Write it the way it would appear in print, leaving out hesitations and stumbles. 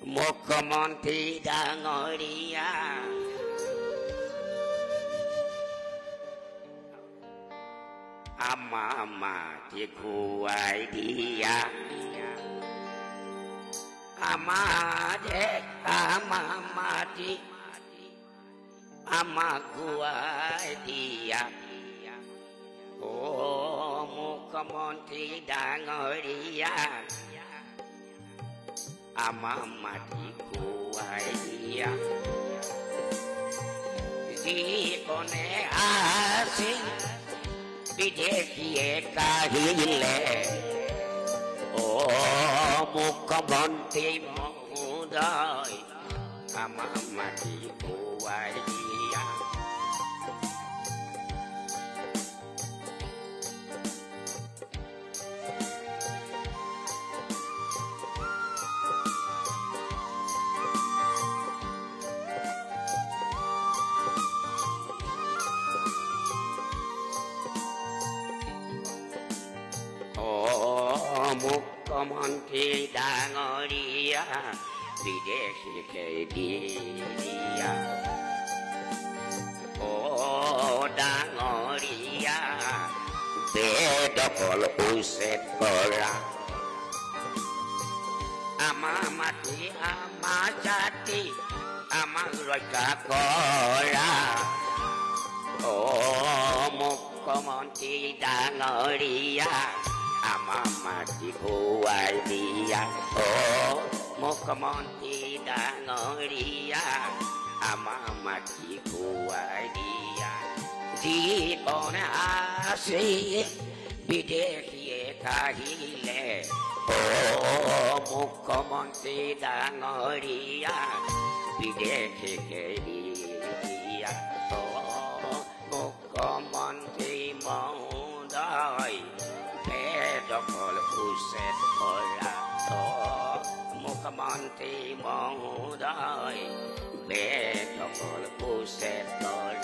মুখ্যমন্ত্রী ডাঙরিয়া আমাকে খুয়াই দিয়া আমাকে খুয়াই দিয়া ও মুখ্যমন্ত্রী ডাঙরিয়া আমাকে খুয়াই দিয়া জীবনে আসি বিদেশিয়ে কাহিলে ও মুখ্যমন্ত্রী মহোদয় আমাকে খুয়াই দিয়া মুখ্যমন্ত্রী ডাঙরিয়া বিদেশিকে দিয়া ও ডাঙরিয়া বেদখল উচ্ছেদ করা আমার মাটি আমার জাতি আমার রক্ষা করা ও মুখ্যমন্ত্রী ডাঙরিয়া আমার মাটি খুয়াই দিয়া ও মুখ্যমন্ত্রী ডাঙরিয়া আমার মাটি খুয়াই দিয়া জীবন আসি বিদেশিয়ে খাহিলে ও মুখ্যমন্ত্রী ডাঙরিয়া বিদেশিকে দিয়া ও মুখ্যমন্ত্রী মহোদয় বেদখল উচ্ছেদ করা ও মুখ্যমন্ত্রী মহোদয় বেদখল উচ্ছেদ করা